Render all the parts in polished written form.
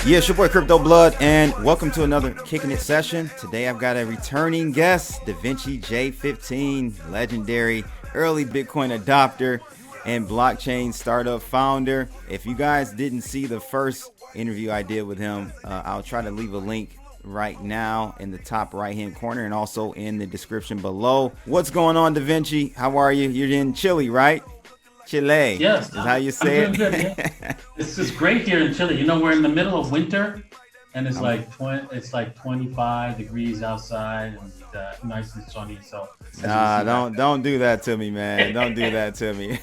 Yeah, it's your boy Crypto Blood, and welcome to another Kicking It session. Today I've got a returning guest, DavinciJ15, legendary early Bitcoin adopter and blockchain startup founder. If you guys didn't see the first interview I did with him, I'll try to leave a link right now in the top right hand corner and also in the description below. What's going on, DaVinci? How are you? You're in Chile, right? Chile. Yes, Is how you say I'm doing good. Yeah. It's just great here in Chile. You know, we're in the middle of winter, and it's like 25 degrees outside, and nice and sunny. So don't do that to me, man. Don't do that to me.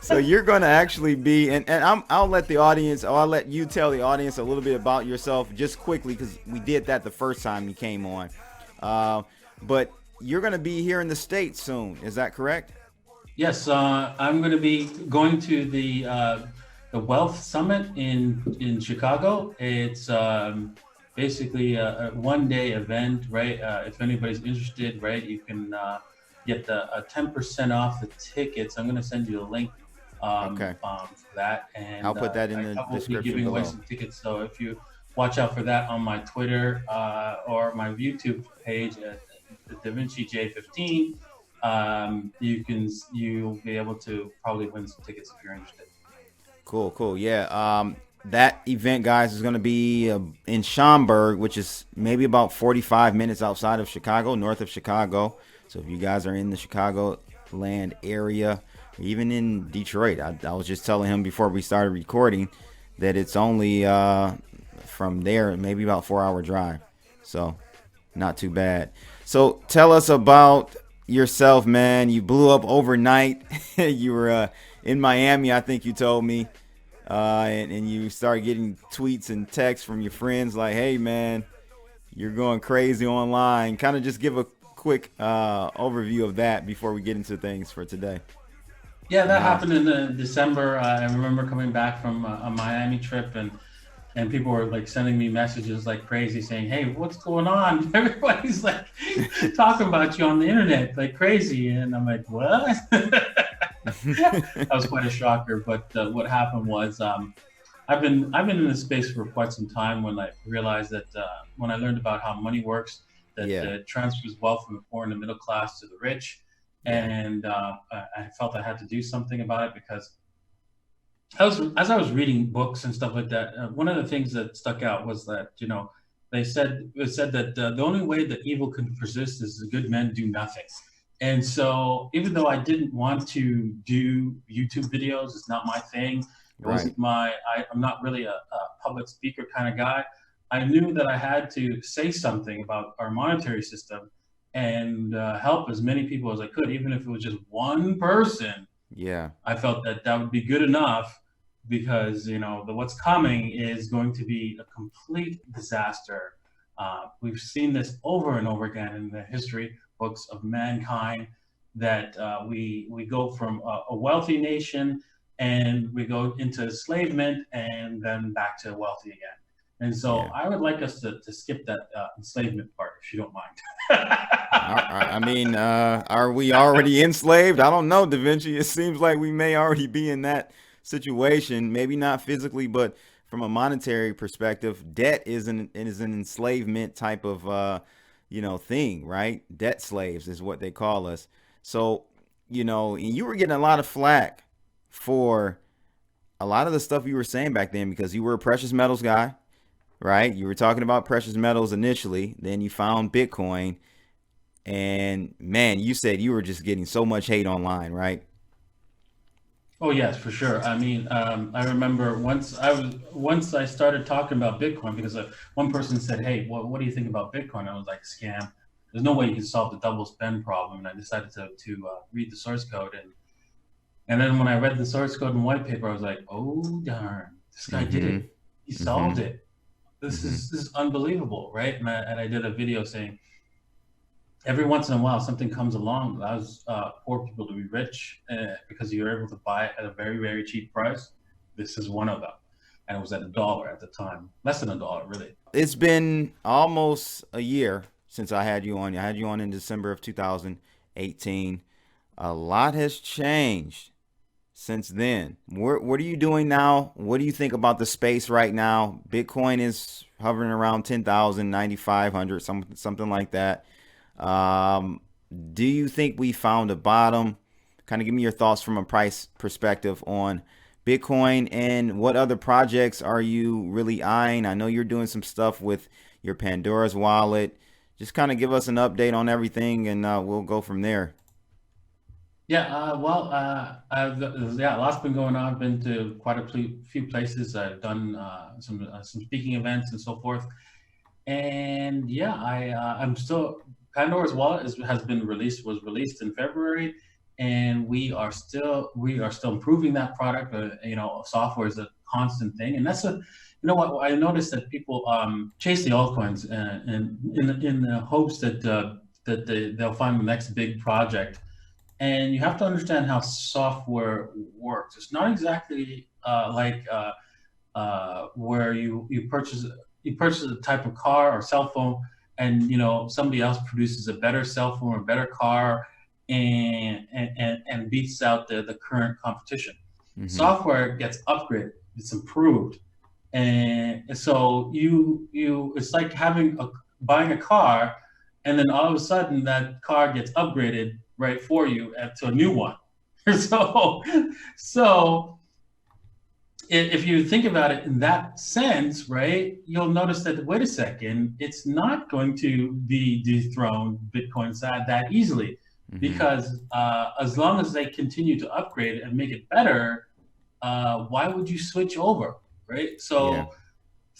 So you're going to actually be, and I'll let the audience, or I'll let you tell the audience a little bit about yourself just quickly, because we did that the first time you came on. But you're going to be here in the States soon. Is that correct? Yes, I'm going to be going to the Wealth Summit in Chicago. It's basically a one-day event, right? If anybody's interested, right, you can get a 10% off the tickets. I'm going to send you a link Okay. for that, and I'll put that in the I will be description giving away below. some tickets. So if you watch out for that on my Twitter or my YouTube page at DavinciJ15. You'll be able to probably win some tickets if you're interested. Cool. Yeah. That event, guys, is going to be in Schaumburg, which is maybe about 45 minutes outside of Chicago, north of Chicago. So if you guys are in the Chicagoland area, or even in Detroit, I was just telling him before we started recording that it's only from there, maybe about 4-hour drive. So not too bad. So tell us about yourself, man. You blew up overnight. You were in Miami, I think you told me, and you started getting tweets and texts from your friends like, hey man, you're going crazy online. Kind of just give a quick overview of that before we get into things for today. Yeah, that happened in December. I remember coming back from a Miami trip, and people were like sending me messages like crazy saying, hey, what's going on? Everybody's like talking about you on the internet like crazy. And I'm like, what? That was quite a shocker. But what happened was I've been in this space for quite some time when I realized that when I learned about how money works, that it transfers wealth from the poor and the middle class to the rich. And I felt I had to do something about it because as I was reading books and stuff like that, one of the things that stuck out was that, you know, it said that the only way that evil can persist is the good men do nothing. And so even though I didn't want to do YouTube videos, it's not my thing. It wasn't I'm not really a public speaker kind of guy. I knew that I had to say something about our monetary system and help as many people as I could, even if it was just one person. Yeah. I felt that would be good enough because, you know, what's coming is going to be a complete disaster. We've seen this over and over again in the history books of mankind that we go from a wealthy nation and we go into enslavement and then back to wealthy again. And so I would like us to skip that enslavement part, if you don't mind. I mean, are we already enslaved? I don't know, DaVinci. It seems like we may already be in that situation. Maybe not physically, but from a monetary perspective, debt is an enslavement type of thing, right? Debt slaves is what they call us. So, you know, you were getting a lot of flack for a lot of the stuff you were saying back then because you were a precious metals guy. Right? You were talking about precious metals initially, then you found Bitcoin, and man, you said you were just getting so much hate online, right? Oh yes, for sure. I mean, I remember once I started talking about Bitcoin because one person said, "Hey, what do you think about Bitcoin?" I was like, "Scam. There's no way you can solve the double spend problem." And I decided to read the source code, and then when I read the source code and white paper, I was like, "Oh darn, this guy did it. He solved it. This is unbelievable," right? And I did a video saying every once in a while something comes along that allows poor people to be rich because you're able to buy it at a very, very cheap price. This is one of them. And it was at $1 at the time, less than $1, really. It's been almost a year since I had you on. I had you on in December of 2018. A lot has changed since then. What are you doing now? What do you think about the space right now? Bitcoin is hovering around 10,000, 9,500, something like that. Um, do you think we found a bottom? Kind of give me your thoughts from a price perspective on Bitcoin, and what other projects are you really eyeing? I know you're doing some stuff with your Pandora's wallet. Just kind of give us an update on everything, and we'll go from there. Yeah, yeah, a lot's been going on. I've been to quite a few places. I've done some speaking events and so forth. And yeah, I'm still Pandora's Wallet has been released was released in February, and we are still improving that product. Software is a constant thing, and that's a you know what I noticed that people chase the altcoins and in the hopes they'll find the next big project. And you have to understand how software works. It's not exactly where you purchase a type of car or cell phone, and somebody else produces a better cell phone or better car, and beats out the current competition. Hmm. Software gets upgraded, it's improved, and so it's like buying a car, and then all of a sudden that car gets upgraded right for you to a new one. so so if you think about it in that sense, right, you'll notice that, wait a second, it's not going to be dethroned Bitcoin that easily, Hmm. because as long as they continue to upgrade and make it better, why would you switch over, right? Yeah. So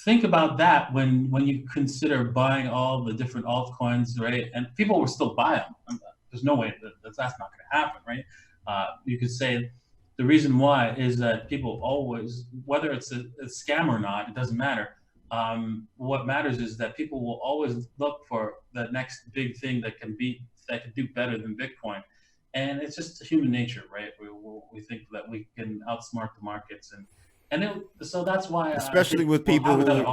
think about that when you consider buying all the different altcoins, right? And people will still buy them. There's no way that's not going to happen, right? You could say the reason why is that people always, whether it's a scam or not, it doesn't matter. What matters is that people will always look for the next big thing that can do better than Bitcoin, and it's just human nature, right? We think that we can outsmart the markets, so that's why I Especially think with we'll people have another who,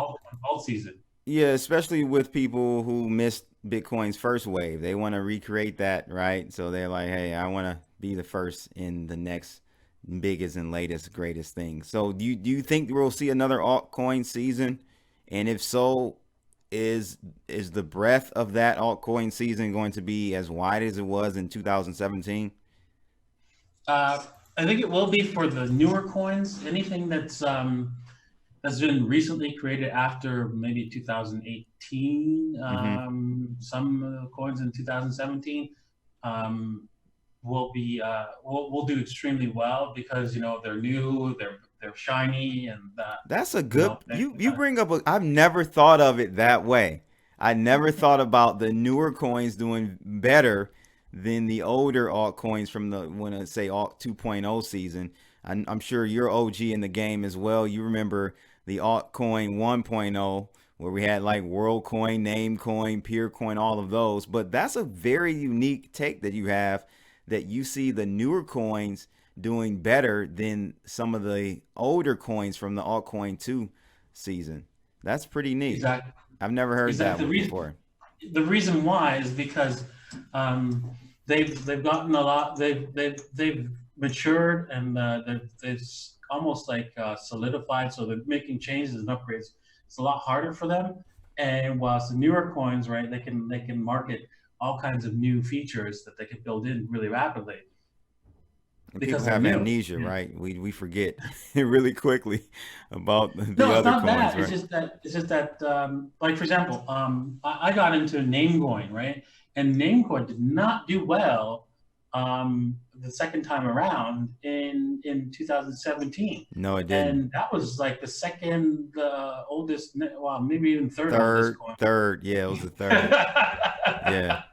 alt season. yeah, especially with people who missed Bitcoin's first wave. They want to recreate that, right? So they're like, hey, I want to be the first in the next biggest and latest, greatest thing. So do you think we'll see another altcoin season? And if so, is the breadth of that altcoin season going to be as wide as it was in 2017? Uh, I think it will be for the newer coins. Anything that's been recently created after maybe 2018. Mm-hmm. Some coins in 2017 um, will do extremely well because they're new, they're shiny, and That's a you good, know they, you bring up I've never thought of it that way. I never thought about the newer coins doing better than the older altcoins from the, when I say alt 2.0 season. I'm sure you're OG in the game as well. You remember the altcoin 1.0 where we had like WorldCoin, Namecoin, PeerCoin, all of those. But that's a very unique take that you have, that you see the newer coins doing better than some of the older coins from the altcoin 2 season. That's pretty neat. exactly I've never heard that exactly before. the reason why is because um, they've gotten a lot. They've matured, and they've almost like solidified. So they're making changes and upgrades. It's a lot harder for them. And whilst the newer coins, right, they can market all kinds of new features that they can build in really rapidly And people because they're have new. amnesia, right? We forget really quickly about the No, it's other not coins, that. It's right? just that. It's just that. Like for example, I got into Namecoin, right? And Namecoin did not do well the second time around in 2017, No, it didn't. and that was like the second oldest, well, maybe even third oldest Third, coin. third, yeah, it was the third. Yeah,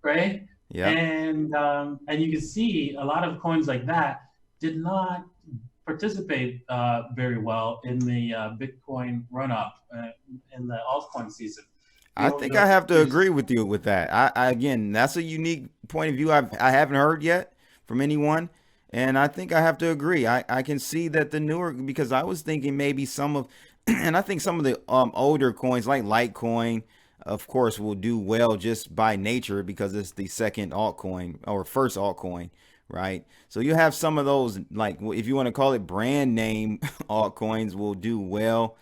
Right? yep. And you can see a lot of coins like that did not participate very well in the Bitcoin run up in the altcoin season. I You'll, think I you'll, have to you agree with you with that. I again, that's a unique point of view I haven't heard yet from anyone, and I think I have to agree. I can see that the newer, because I was thinking maybe some of, and I think some of the older coins like Litecoin, of course, will do well just by nature because it's the second altcoin or first altcoin right? So you have some of those, like if you want to call it brand name altcoins, will do well.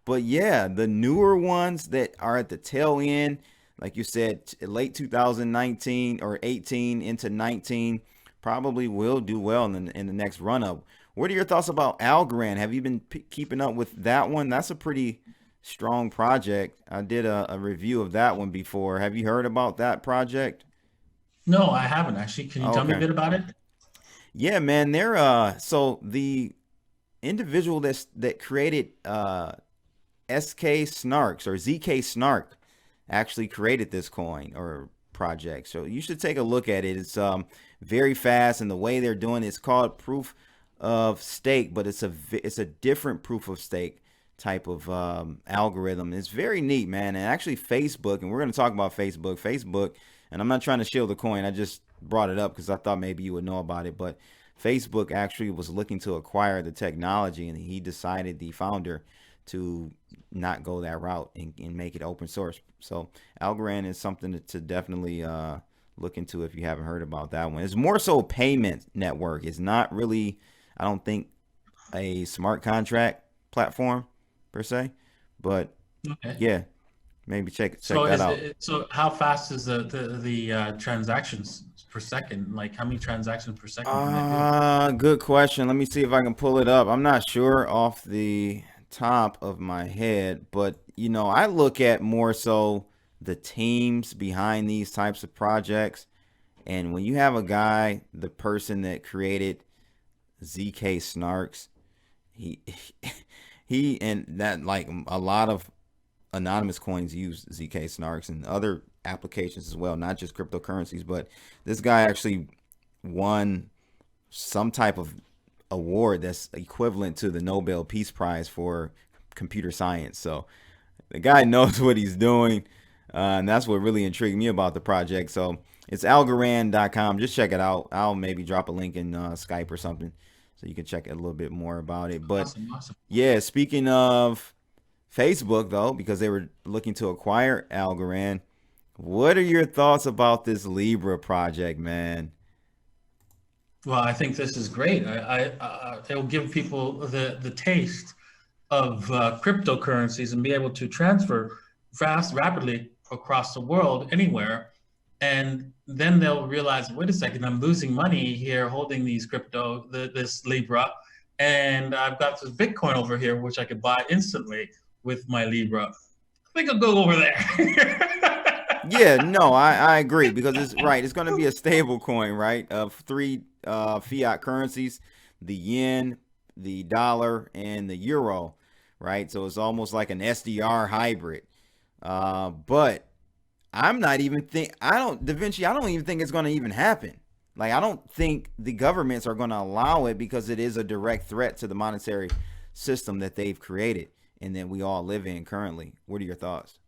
But yeah, the newer ones that are at the tail end, like you said, late 2019 or 18 into 19, probably will do well in the next run up. What are your thoughts about Algorand? Have you been keeping up with that one? That's a pretty strong project. I did a review of that one before. Have you heard about that project? No, I haven't actually. Can you Oh, tell me a okay. bit about it? Yeah, man. They're so the individual that created SK Snarks or ZK Snark actually created this coin or project. So you should take a look at it. It's very fast, and the way they're doing it's called proof of stake, but it's a different proof of stake type of algorithm. It's very neat, man. And actually, Facebook, and we're going to talk about Facebook, and I'm not trying to shield the coin. I just brought it up because I thought maybe you would know about it, but Facebook actually was looking to acquire the technology, and he decided, the founder, to not go that route and make it open source. So Algorand is something to definitely look into if you haven't heard about that one. It's more so payment network. It's not really, I don't think, a smart contract platform per se, but Okay. yeah, maybe check So that out. so how fast is the transactions per second? Like how many transactions per second can they do? Good question. Let me see if I can pull it up. I'm not sure off the top of my head, but I look at more so the teams behind these types of projects. And when you have a guy, the person that created ZK Snarks, he he and that, like, a lot of anonymous coins use ZK Snarks and other applications as well, not just cryptocurrencies, but this guy actually won some type of award that's equivalent to the Nobel Peace Prize for computer science. So the guy knows what he's doing, and that's what really intrigued me about the project. So it's algorand.com. Just check it out. I'll maybe drop a link in Skype or something so you can check a little bit more about it. But Awesome, awesome. yeah, speaking of Facebook, though, because they were looking to acquire Algorand, what are your thoughts about this Libra project, man? Well, I think this is great. It'll give people the taste of cryptocurrencies and be able to transfer rapidly across the world, anywhere. And then they'll realize, wait a second, I'm losing money here holding these this Libra, and I've got this Bitcoin over here, which I could buy instantly with my Libra. I think I'll go over there. Yeah, no, I agree, because it's right. It's going to be a stable coin, right? Of three fiat currencies: the yen, the dollar, and the euro, right? So it's almost like an SDR hybrid. But I'm not even think I don't Da Vinci. I don't even think it's going to even happen. Like, I don't think the governments are going to allow it because it is a direct threat to the monetary system that they've created and that we all live in currently. What are your thoughts?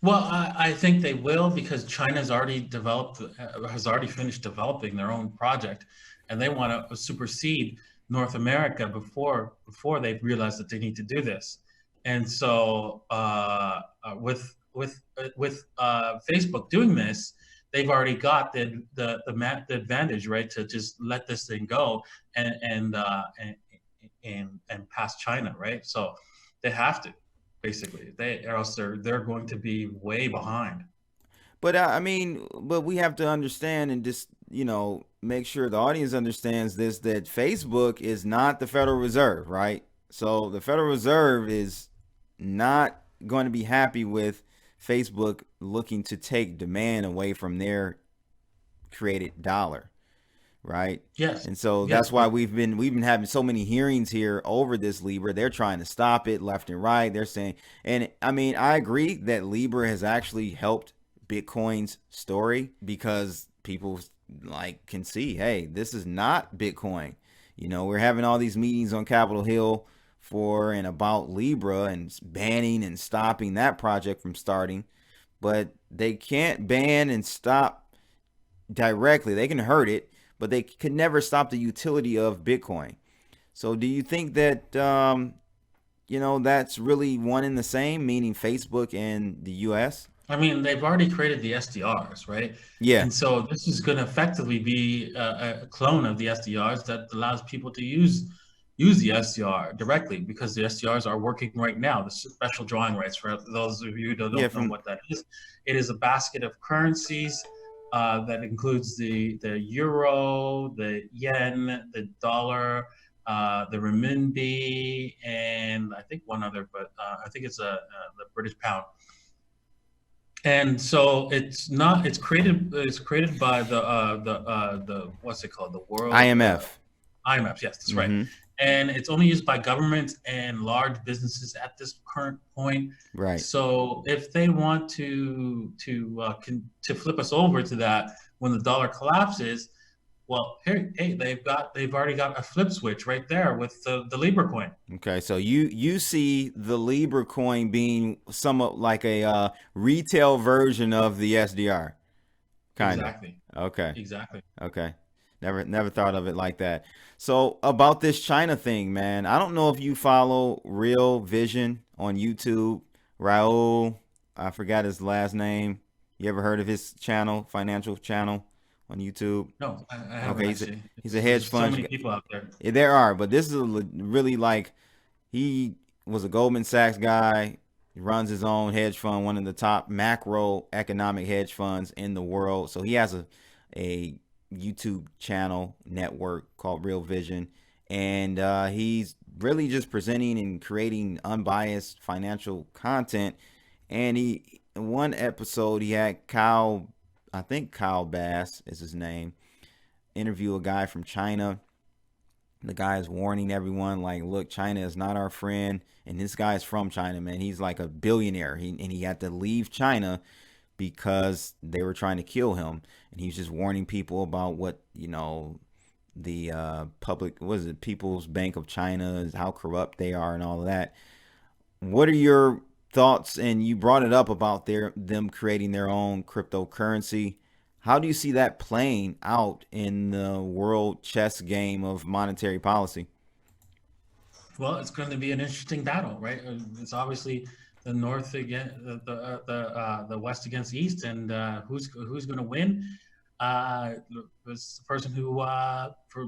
Well, I think they will, because China's already has already finished developing their own project, and they want to supersede North America before they've realized that they need to do this. And so, Facebook doing this, they've already got the advantage, right, to just let this thing go and pass China, right? So they have to, basically, or else they're going to be way behind. But I mean, but we have to understand and just, make sure the audience understands this, that Facebook is not the Federal Reserve, right? So the Federal Reserve is not going to be happy with Facebook looking to take demand away from their created dollar, right? Yes, And so yes, that's why we've been having so many hearings here over this Libra. They're trying to stop it left and right. They're saying, and I mean, I agree that Libra has actually helped Bitcoin's story, because people, like, can see, hey, this is not Bitcoin. We're having all these meetings on Capitol Hill for and about Libra and banning and stopping that project from starting, but they can't ban and stop directly. They can hurt it, but they could never stop the utility of Bitcoin. So do you think that that's really one and the same, meaning Facebook and the US? I mean, they've already created the SDRs, right? Yeah. And so this is going to effectively be a clone of the SDRs that allows people to use the SDR directly, because the SDRs are working right now. The special drawing rights, for those of you who Yeah. don't know From what that is, it is a basket of currencies that includes the euro, the yen, the dollar, the renminbi, and I think one other, but I think it's the British pound. And so it's created by the what's it called, the world IMF. IMF, yes, that's right. Mm-hmm. And it's only used by governments and large businesses at this current point. Right. So if they want to flip us over to that when the dollar collapses, well, hey, they've already got a flip switch right there with the Libra coin. Okay, so you see the Libra coin being somewhat like a retail version of the SDR, kind of. Exactly, Okay, exactly. okay. Never thought of it like that. So about this China thing, man, I don't know if you follow Real Vision on YouTube. Raul, I forgot his last name. You ever heard of his channel, financial channel on YouTube? No, I haven't Okay, actually. he's a hedge There's so fund. many people out there. Yeah, there are, but this is really like he was a Goldman Sachs guy. He runs his own hedge fund, one of the top macro economic hedge funds in the world. So he has a YouTube channel network called Real Vision, and he's really just presenting and creating unbiased financial content. And he, in one episode, he had Kyle, I think Kyle Bass is his name, interview a guy from China. The guy is warning everyone, like, look, China is not our friend. And this guy is from China, man. He's like a billionaire. And he had to leave China because they were trying to kill him. And he was just warning people about what, the public, what is it, People's Bank of China, how corrupt they are and all of that. What are your thoughts? And you brought it up about them creating their own cryptocurrency. How do you see that playing out in the world chess game of monetary policy? Well, it's going to be an interesting battle, right? It's obviously the North against the West against East, and who's going to win? It's the person who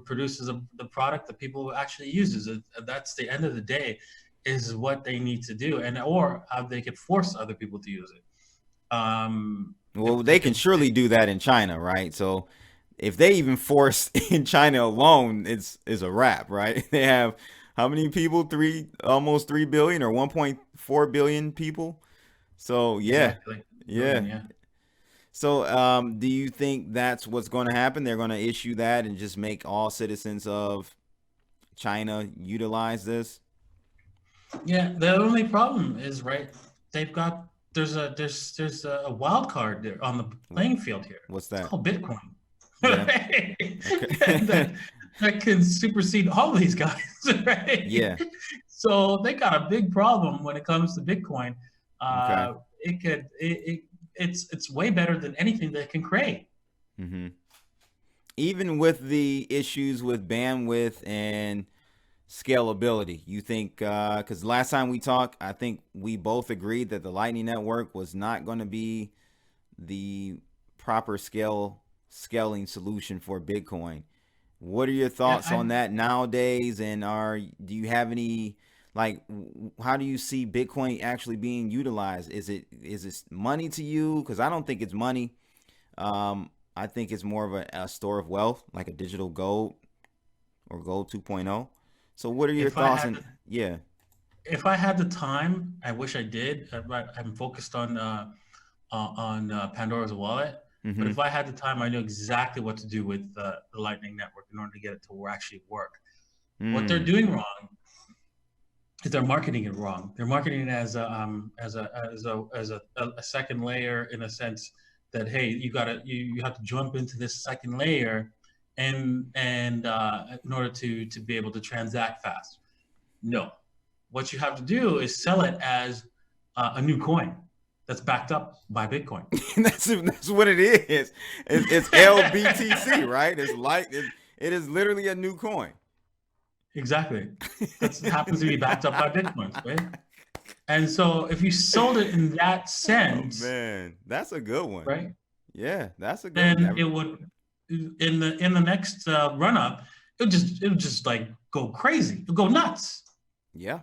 produces the product that people actually uses. That's the end of the day, is what they need to do, and or how they could force other people to use it. Well, If they they can could, surely do that in China, right? So if they even force in China alone, it's a wrap, right? They have how many people? Almost 3 billion or 1.4 billion people. So yeah, exactly, like billion, yeah. yeah. So do you think that's what's going to happen? They're going to issue that and just make all citizens of China utilize this? Yeah, the only problem is, right, they've got there's a wild card there on the playing field here. What's It's that? called Bitcoin. Yeah. Right? Okay. that that can supersede all these guys, right? Yeah. So they got a big problem when it comes to Bitcoin. Okay. It's way better than anything they can create. Hmm. Even with the issues with bandwidth and scalability, you think, because last time we talked, I think we both agreed that the Lightning Network was not going to be the proper scaling solution for Bitcoin. What are your Yeah, thoughts on that nowadays? And do you have any, like, how do you see Bitcoin actually being utilized? Is it money to you? Because I don't think it's money. I think it's more of a store of wealth, like a digital gold or gold 2.0. So what are your if I thoughts? had And yeah. if I had the time, I wish I did. But I'm focused on Pandora's wallet. But Mm-hmm. if I had the time, I know exactly what to do with the Lightning Network in order to get it to actually work. What they're Mm. doing wrong is they're marketing it wrong. They're marketing it as a second layer, in a sense that, hey, you have to jump into this second layer and in order to be able to transact fast. No, what you have to do is sell it as a new coin that's backed up by Bitcoin. That's what it is. It's LBTC, right? It is literally a new coin. Exactly. That happens to be backed up by Bitcoin, right? And so if you sold it in that Oh sense, man, that's a good one. right, Yeah, that's a good one. then it would in the next run up, it would just like go crazy, it would go nuts. Yeah.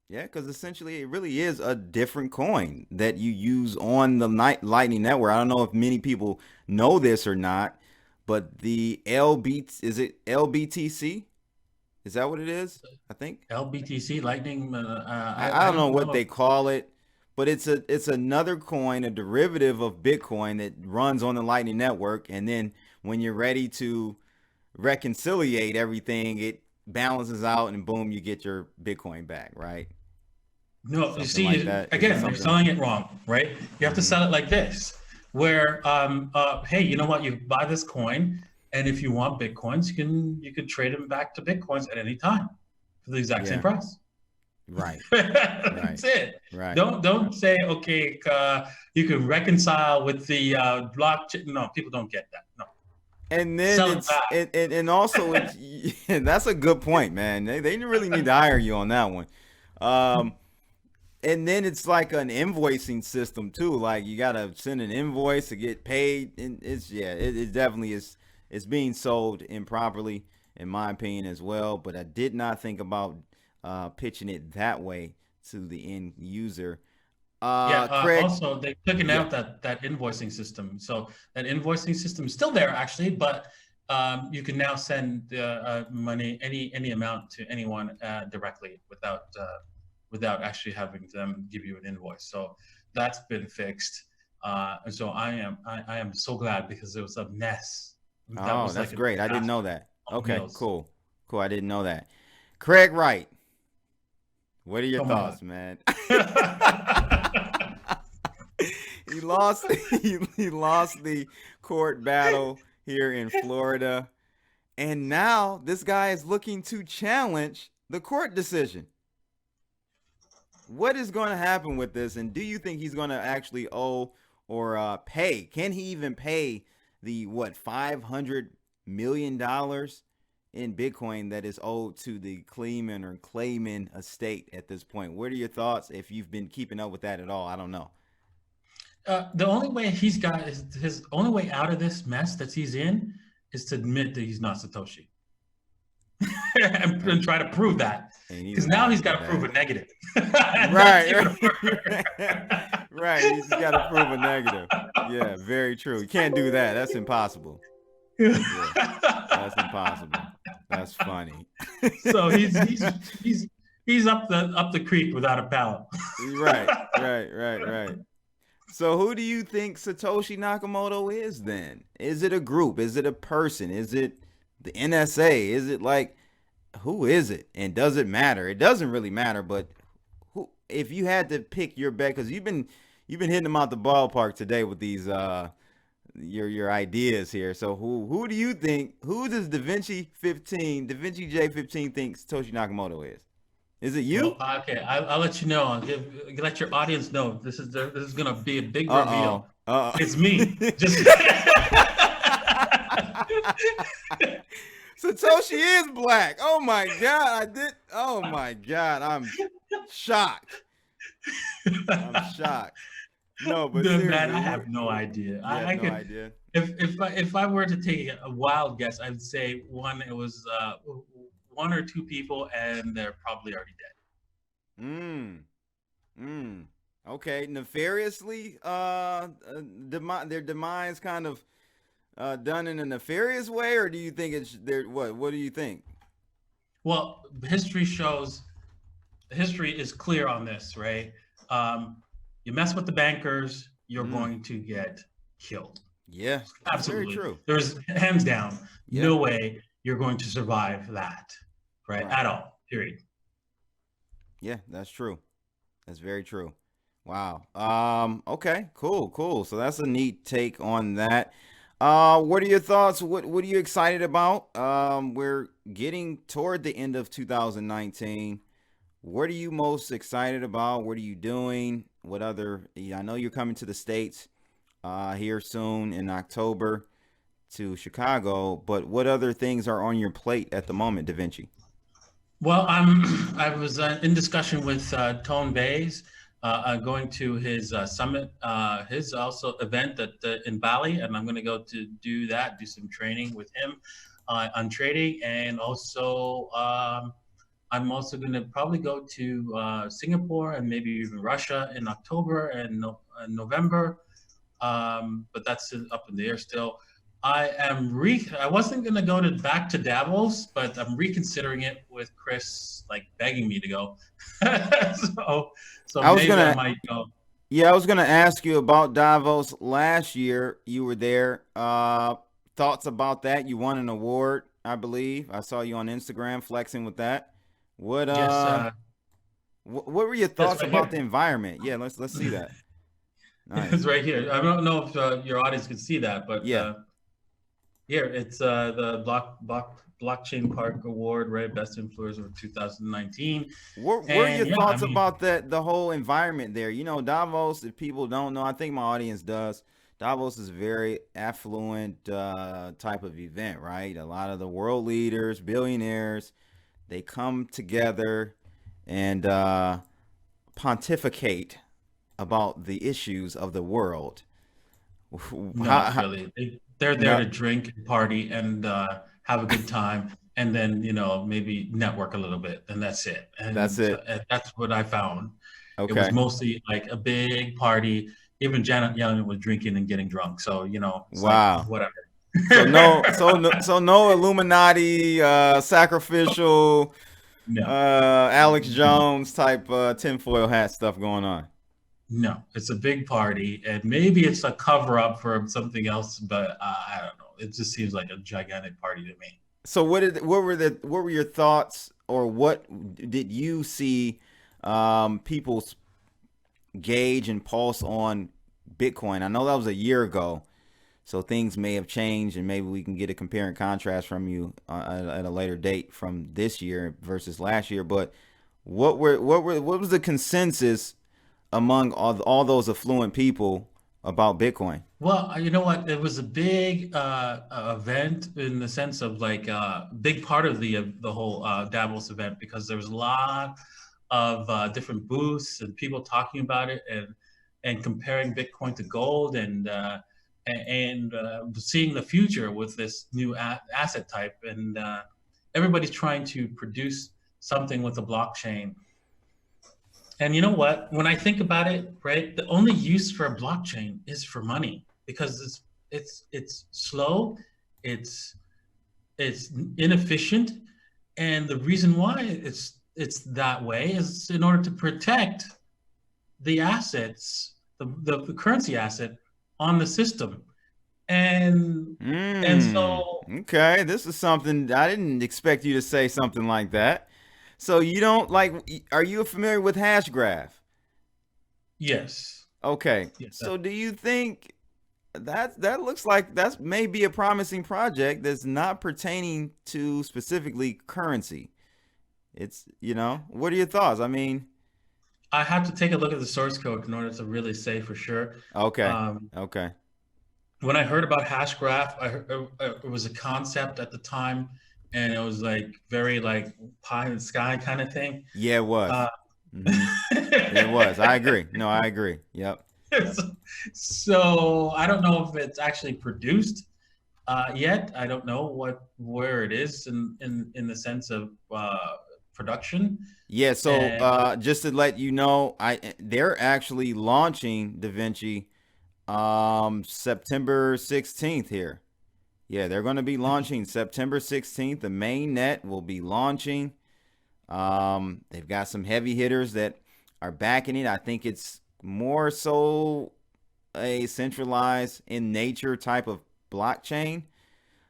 Yeah, because essentially it really is a different coin that you use on the Lightning Network. I don't know if many people know this or not, but the LB is it LBTC? Is that what it is? I think. LBTC Lightning. I I don't know don't what know. they call it, but it's another coin, a derivative of Bitcoin that runs on the Lightning Network, and then when you're ready to reconciliate everything, it balances out, and boom, you get your Bitcoin back, right? No, you Something like see, that. Is it again, they're something? selling it wrong, right? You have to Hmm. sell it like this, where, hey, you know what? You buy this coin, and if you want bitcoins, you can trade them back to bitcoins at any time for the exact same Yeah. price. Right. Right. That's it. Right. Don't say okay. You can reconcile with the blockchain. No, people don't get that. No, And then sell it it's back. and also it's that's a good point, man. They really need to hire you on that one. Um, and then it's like an invoicing system too. Like you gotta send an invoice to get paid, and it's yeah, it definitely is. It's being sold improperly, in my opinion, as well. But I did not think about pitching it that way to the end user. Yeah. Craig, Also, they've taken yeah. out that invoicing system. So that invoicing system is still there actually, but you can now send money any amount to anyone directly without actually having them give you an invoice. So that's been fixed. And so I am so glad because it was a mess. That Oh, was that's like a great. I didn't know disaster that. on Okay, wheels. cool. Cool. I didn't know that. Craig Wright, what are your Oh my god. thoughts, man? He lost he lost the court battle here in Florida. And now this guy is looking to challenge the court decision. What is going to happen with this? And do you think he's going to actually owe or pay? Can he even pay the what $500 million in Bitcoin that is owed to the Kleeman or Clayman estate at this point? What are your thoughts? If you've been keeping up with that at all, I don't know. The only way he's got is his only way out of this mess that he's in is to admit that he's not Satoshi and try to prove that. And he's Because now not he's with got to prove that. a negative. And that's Right, even right, right. He's got to prove a negative. Yeah, very true. You can't do that. That's impossible. Yeah, that's impossible. That's funny. So he's up the creek without a paddle. Right, right, right, right. So who do you think Satoshi Nakamoto is then? Is it a group? Is it a person? Is it the NSA? Is it like who is it? And does it matter? It doesn't really matter, but who if you had to pick your bet cuz you've been hitting them out the ballpark today with these your ideas here. So who do you think who does DaVinci J15 think Satoshi Nakamoto is? Is it Well, you? okay, I'll let you know. Let your audience know. This is gonna be a big reveal. Uh-oh. Uh-oh. It's me. Just Satoshi is black. Oh my god, I did. Oh my god, I'm shocked. I'm shocked. No, but man, seriously, I have no idea. you have I no could idea. if I were to take a wild guess, I'd say it was one or two people, and they're probably already Mm. Mm. Okay, nefariously. Their demise kind of done in a nefarious way, or do you think it's there? What do you think? well. History is clear on this, right? You mess with the bankers, you're Mm. going to get killed. Yeah, that's very Absolutely. true. There's hands down Yeah. no way you're going to survive that, right? Right. At all. Period. Yeah, that's true. That's very true. Wow. Okay. Cool. Cool. So that's a neat take on that. What are your thoughts? What are you excited about? We're getting toward the end of 2019. What are you most excited about? What are you doing? What other? Yeah, I know you're coming to the States here soon in October to Chicago, but what other things are on your plate at the moment, Da Vinci? Well, I was in discussion with Tone Bays, going to his summit, his also event in Bali, and I'm going to go to do that, do some training with him on trading, and also I'm also going to probably go to Singapore and maybe even Russia in October and November, but that's up in the air still. I wasn't gonna go to back to Davos, but I'm reconsidering it with Chris like begging me to go. so so I was maybe I gonna, might go. yeah, I was gonna ask you about Davos last year. You were there. Thoughts about that? You won an award, I believe. I saw you on Instagram flexing with that. What Yes, what were your that's thoughts right about the here. environment? Yeah, let's see that. It's Nice. right here. I don't know if your audience can see that, but Yeah. here it's the Blockchain Park Award, right? Best Influencer of 2019. What are your And yeah, I thoughts mean, about the whole environment there? You know, Davos, if people don't know, I think my audience does. Davos is a very affluent type of event, right? A lot of the world leaders, billionaires, they come together and pontificate about the issues of the world. not How, really. They're there no, to drink and party and have a good time, and then maybe network a little bit, and that's it. that's it. And that's what I found. It was Okay. mostly like a big party. Even Janet Yellen was drinking and getting drunk. So it's like Wow. whatever. So no Illuminati sacrificial No, Alex Jones type tinfoil hat stuff going on. no, it's a big party, and maybe it's a cover up for something else, but I don't know. It just seems like a gigantic party to me. So what were your thoughts, or what did you see people's gauge and pulse on Bitcoin? I know that was a year ago, so things may have changed, and maybe we can get a compare and contrast from you at a later date from this year versus last year. But what was the consensus among all those affluent people about Bitcoin? Well, you know what? It was a big event in the sense of like big part of the whole Davos event because there was a lot of different booths and people talking about it and comparing Bitcoin to gold and seeing the future with this new asset type and everybody's trying to produce something with the blockchain. And you know what? When I think about it, right, the only use for a blockchain is for money because it's slow, it's it's inefficient, and the reason why it's that way is in order to protect the assets, the currency asset on the system, and and so Okay, this is something I didn't expect you to say something like that. So you don't like? Are you familiar with Hashgraph? yes, Okay, yes, so do you think that looks like that's maybe a promising project that's not pertaining to specifically currency? It's what are your thoughts? I mean, I have to take a look at the source code in order to really say for sure. okay, Um, okay, when I heard about Hashgraph, I heard it was a concept at the time, and it was like very like pie in the sky kind of thing. yeah, it was. Uh, Mm-hmm. It was. I agree. No, I agree. Yep. so I don't know if it's actually produced yet. I don't know where it is in the sense of production. Yeah, so And just to let you know, they're actually launching DaVinci September 16th here. Yeah, they're going to be launching September 16th. The main net will be launching. They've got some heavy hitters that are backing it. I think it's more so a centralized in nature type of blockchain.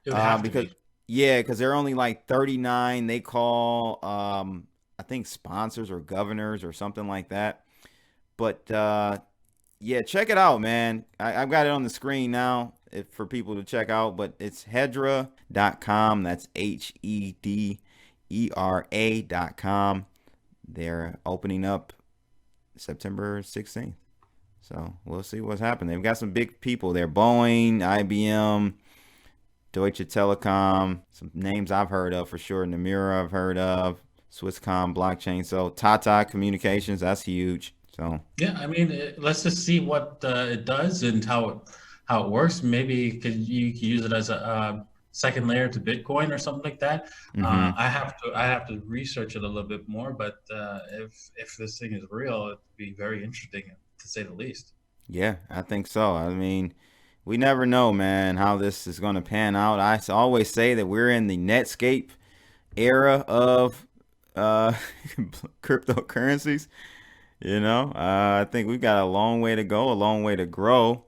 it would have to Because be. yeah, because they're only like 39. They call I think sponsors or governors or something like that. But yeah, check it out, man. I've got it on the screen now for people to check out, but it's hedra.com. That's HEDERA.com. They're opening up September 16th. So we'll see what's happening. They've got some big people there: Boeing, IBM, Deutsche Telekom, some names I've heard of for sure. Namura I've heard of. Swisscom blockchain. So Tata Communications, that's huge. So Yeah, I mean, let's just see what it does and how it works. Maybe you could use it as a second layer to Bitcoin or something like that. hmm I have to research it a little bit more, but if this thing is real, it'd be very interesting to say the least. yeah, I think so. I mean, we never know, man, how this is going to pan out. Always say that we're in the Netscape era of uh, cryptocurrencies. I think we've got a long way to go, a long way to grow,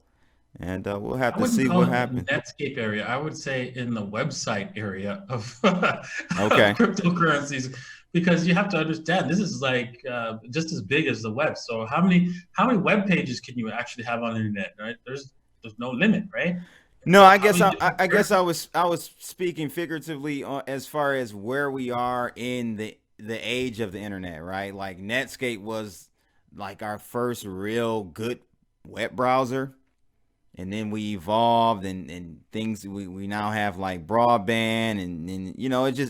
and we'll have I to wouldn't see call what it the happens. Netscape area. I would say in the website area of of Okay. cryptocurrencies, because you have to understand this is like just as big as the web. So how many web pages can you actually have on the internet? Right? There's no limit, right? No, I How guess many I, different I guess characters? I was speaking figuratively as far as where we are in the age of the internet, right? Like Netscape was like our first real good web browser, and then we evolved and things we now have like broadband and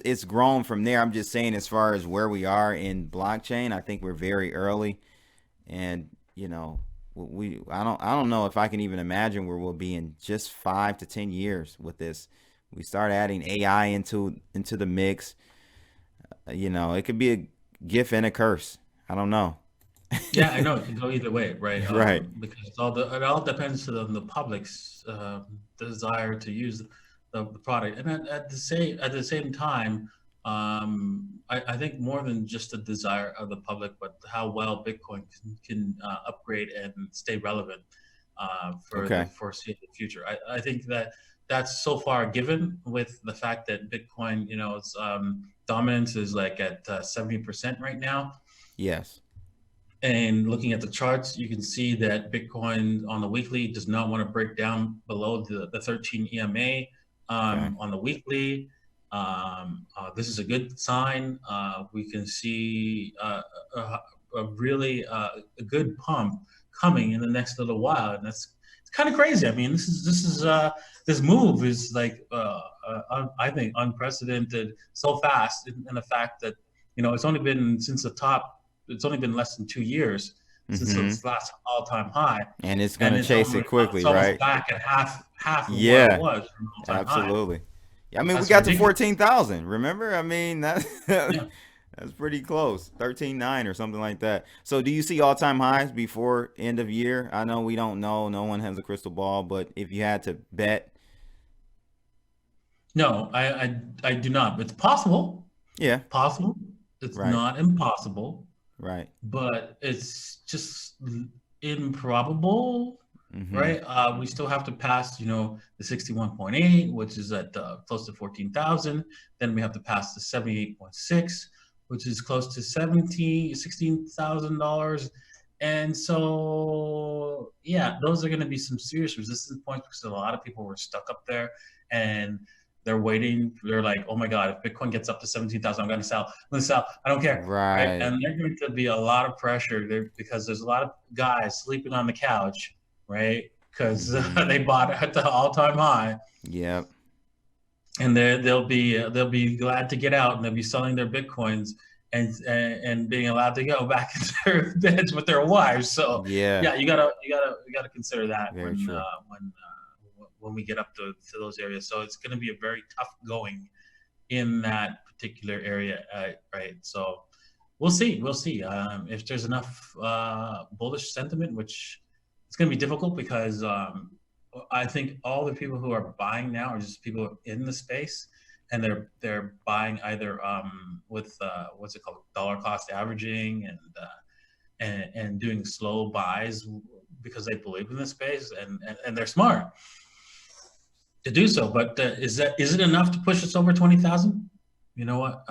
it's grown from there. I'm just saying as far as where we are in blockchain, I think we're very early, and we I don't know if I can even imagine where we'll be in just 5 to 10 years with this. We start adding AI into the mix. It could be a gift and a curse. I don't know. Yeah, I know it can go either way, right? Right. Because it all depends on the public's desire to use the product, and at the same time, I think more than just the desire of the public, but how well Bitcoin can upgrade and stay relevant for the Okay. foreseeable future. I think that that's so far given with the fact that Bitcoin, its dominance is like at 70% right now. Yes. And looking at the charts, you can see that Bitcoin on the weekly does not want to break down below the 13 EMA Okay. on the weekly. This is a good sign. We can see a really a good pump coming in the next little while, and that's it's kind of crazy. I mean, this move is like I think unprecedented so fast in the fact that it's only been since the top it's only been less than 2 years since Mm-hmm. its last all-time high, And it's and gonna chase it quickly, it's almost right? back at half of what it Yeah. was from all-time high. Absolutely. Yeah, I mean, we That's got to ridiculous. 14,000. Remember? I mean, that Yeah. that's pretty close. 13.9 or something like that. So, do you see all-time highs before end of year? I know we don't know. No one has a crystal ball, but if you had to bet, No, I do not. It's possible. yeah, Possible. It's right, not impossible, right. but it's just improbable, Mm-hmm. right? We still have to pass, the 61.8, which is at close to 14,000. Then we have to pass the 78.6, which is close to $16,000. And so, yeah, those are going to be some serious resistance points because a lot of people were stuck up there and they're waiting. They're like, oh my God, if Bitcoin gets up to 17,000, I'm going to sell. I'm going to sell. I don't care. Right. Right. And there's going to be a lot of pressure there because there's a lot of guys sleeping on the couch, right? Because Mm-hmm. they bought it at the all-time high, Yep. and they'll be glad to get out, and they'll be selling their bitcoins and being allowed to go back into their beds with their wives. So Yeah. yeah, you gotta consider that Very true. when we get up to those areas. So it's going to be a very tough going in that particular area, right? So we'll see. We'll see if there's enough bullish sentiment, which it's going to be difficult because I think all the people who are buying now are just people in the space, and they're buying either with what's it called, dollar cost averaging, and doing slow buys because they believe in the space, and they're smart to do so. But is it enough to push us over 20,000? You know what?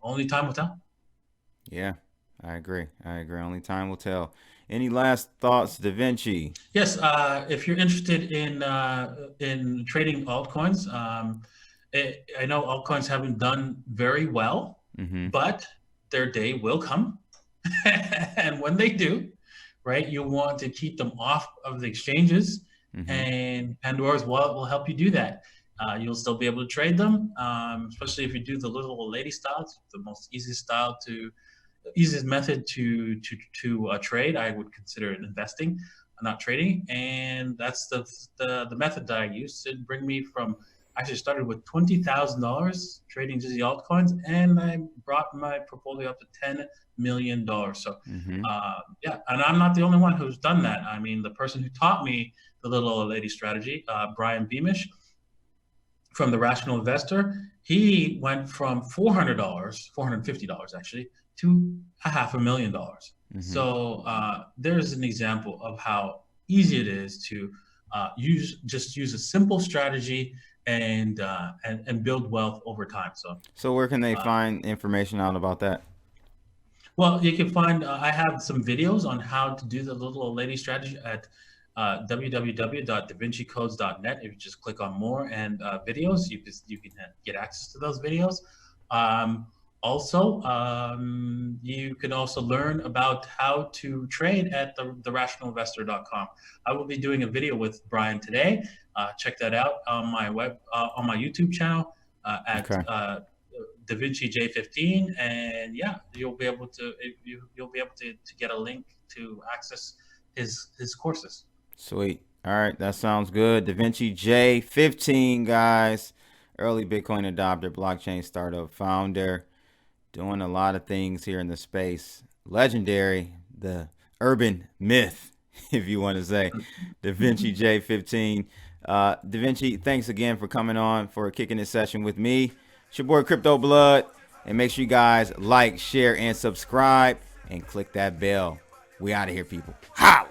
Only time will tell. Yeah. I agree. I agree. Only time will tell. Any last thoughts, Da Vinci? Yes, if you're interested in trading altcoins, I know altcoins haven't done very well, Mm-hmm. but their day will come, and when they do, right, you want to keep them off of the exchanges, Mm-hmm. and Pandora's wallet will help you do that. you'll still be able to trade them, especially if you do the little old lady style. It's the most easiest method to trade. I would consider it investing, not trading, and that's the method that I used to bring me from. I actually started with $20,000 trading just the altcoins, and I brought my portfolio up to $10 million. So, Mm-hmm. yeah, and I'm not the only one who's done that. I mean, the person who taught me the little old lady strategy, Brian Beamish, from the Rational Investor, he went from $450 actually, to $500,000. Mm-hmm. So there's an example of how easy it is to use a simple strategy and build wealth over time. So where can they Uh, find information out about that? well, you can find I have some videos on how to do the little old lady strategy at www.davincicodes.net. If you just click on more and videos, you can get access to those videos. Um, Also, you can also learn about how to trade at therationalinvestor.com. I will be doing a video with Brian today. Check that out on my on my YouTube channel at Okay. DavinciJ15, and yeah, you'll be able to get a link to access his courses. Sweet. All right, that sounds good. DaVinci J15, guys. Early Bitcoin adopter, blockchain startup founder, doing a lot of things here in the space. Legendary, the urban myth, if you want to say. DaVinci J15. DaVinci, thanks again for coming on, for kicking this session with me. It's your boy Crypto Blood. And make sure you guys like, share, and subscribe. And click that bell. We out of here, people. Holla!